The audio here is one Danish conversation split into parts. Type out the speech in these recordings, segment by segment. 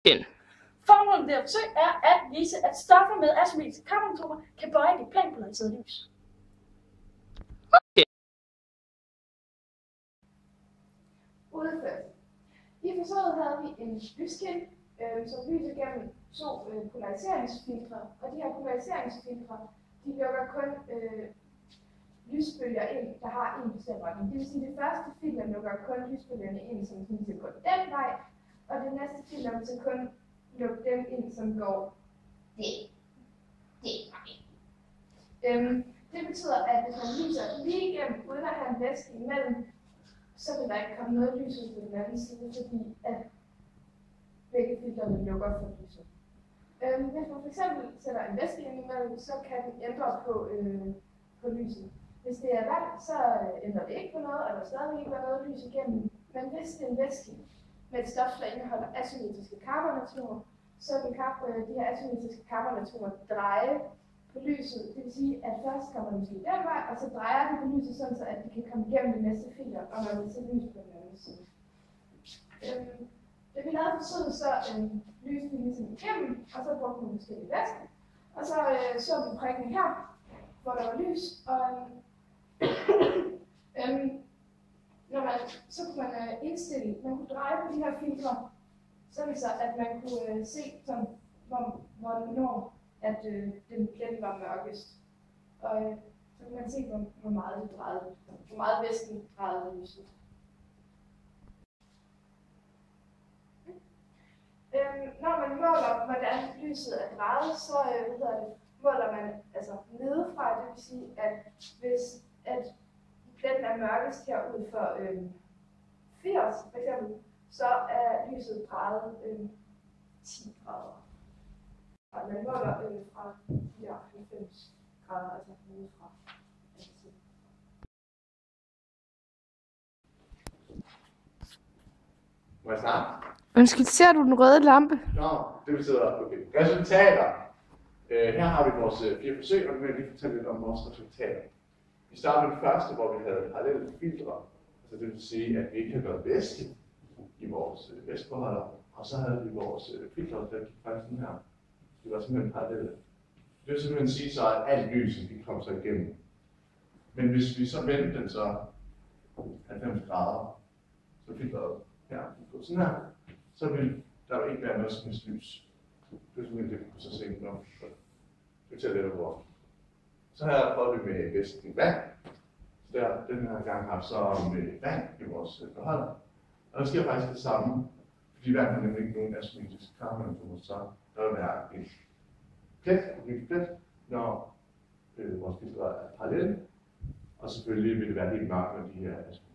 Den. Formålet med det forsøg er at vise, at stoffer med asymmetriske karbonatomer kan bøje det planpolariserede lys. Udført. I forsøget havde vi en lyskilde, som lyser gennem to polariseringsfiltre, og de her polariseringsfiltre, de lukker kun lysbølger ind, der har en bestemt retning. Det vil sige, at det første filter lukker kun lysbølgerne ind, som viser går den vej, og det næste filter vil så kun lukke dem ind, som går den vej. Det betyder, at hvis man lyser lige igennem, uden at have en væske imellem, så vil der ikke komme noget lys ud på den anden side, fordi at begge filtrene lukker for lyset. Hvis man fx sætter en væske ind imellem, så kan den ændre på lyset. Hvis det er vand, så ændrer det ikke på noget, og der stadig ikke er noget lys igennem. Men hvis det er en væske med et stof, der indeholder asymmetriske karbonatomer, så vil de her asymmetriske karbonatomer dreje på lyset. Det vil sige, at først kommer den måske den vej, og så drejer de på lyset, sådan så at de kan komme igennem det næste filter, og man vil se lys på den anden side. Da vi lavede forsøget, så lyste vi ligesom igennem, og så brugte vi forskellige væsker. Og så vi prikken her, hvor der var lys, og så kunne man indstille, man kunne dreje på de her filtre, sådan så at man kunne se, sådan, hvornår at den plet var mørkest. Og så kunne man se, hvor meget det drejede, hvor meget væsken drejede lyset. Når man måler, hvordan lyset er drejet, så måler man altså nedefra. Det vil sige, at hvis pletten er mørkest herud for 80 for eksempel, så er lyset drejet 10 grader. Og man måler fra 90 grader, altså nedefra. Må jeg starte? Undskyld, ser du den røde lampe? Nå, det betyder, okay. Resultater. Her har vi vores 4 forsøg, og nu vil jeg lige fortælle lidt om vores resultater. Vi startede med det første, hvor vi havde parallelle filtre. Altså det vil sige, at vi ikke havde været væske i vores væskebeholder. Og så havde vi vores filtre, der gik faktisk sådan her. Det var simpelthen parallelle. Det vil simpelthen sige så, at alt lyset de kom så igennem. Men hvis vi så vendte den så 90 grader, så filtret her, gå sådan her, så ville der jo ikke være noget som helst lys. Det er simpelthen det, vi kunne så se nu. Det tager lidt over. Så her prøvede vi med væsken vand. Så den her gang har vi så med vand i vores beholder. Og der sker faktisk det samme, fordi vand har nemlig ikke nogen asymmetriske karbonatomer, så der vil være en plet, når vores filtre er parallelle. Og selvfølgelig vil det være helt mørkt, når de her er asymmetriske.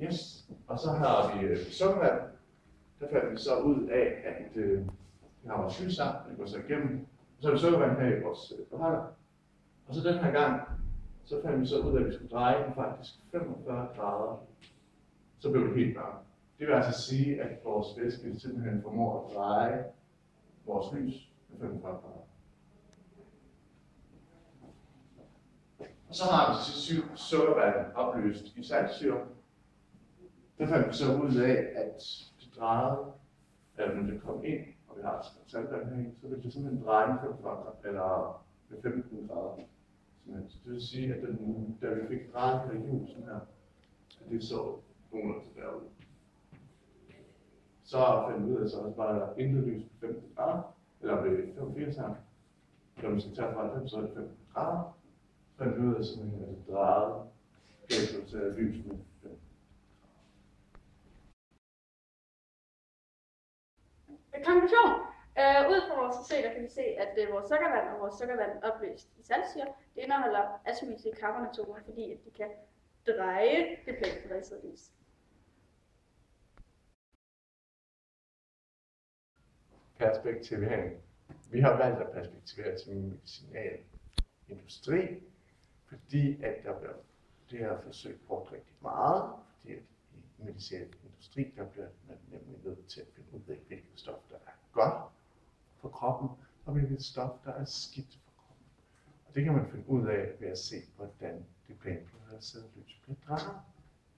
Yes, og så har vi sukkervand. Der fandt vi så ud af, at vi har vores lys her, det går så igennem. Og så har vi sukkervand her i vores beholder. Og så den her gang, så fandt vi så ud af, at vi skulle dreje den faktisk 45 grader. Så blev det helt mørkt. Det vil altså sige, at vores væske simpelthen formår at dreje vores lys med 45 grader. Og så har vi til sidst sukkervand opløst i saltsyre. Der fandt vi så ud af, at det drejede, eller når det kom ind, og vi har saltvand herinde, så ville det simpelthen dreje med 45 grader, eller med 15 grader. Så det vil sige, at da vi fik drejet her i hjul sådan her, at det så nogenlunde til derude. Så fandt vi ud af, at så også bare der intet lys på 15 grader, eller ved 85 her. Når vi skal tage fra 90, så er det 15 grader. Så fandt vi ud af, at det drejede galt til lys med 15. Konklusion. Ud fra vores forsøg, kan vi se, at vores sukkervand og vores sukkervand opløst i saltsyre, det indeholder asymmetriske karbonatomer, fordi at de kan dreje det planpolariserede lys. Perspektivering. Vi har valgt at perspektivere til medicinalindustri, fordi at det her forsøg brugt rigtig meget, fordi at i medicinalindustri, der bliver man nemlig nødt til at finde ud af, hvilket stof, der er godt for kroppen, og hvilket stof, der er skidt for kroppen. Og det kan man finde ud af ved at se, hvordan det planpolariserede lys bliver drejet.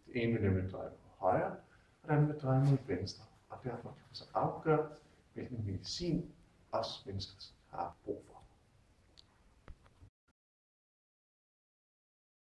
Det ene vil nemlig dreje på højre, og den vil dreje mod venstre. Og derfor kan så afgøre, hvilken medicin os mennesker har brug for.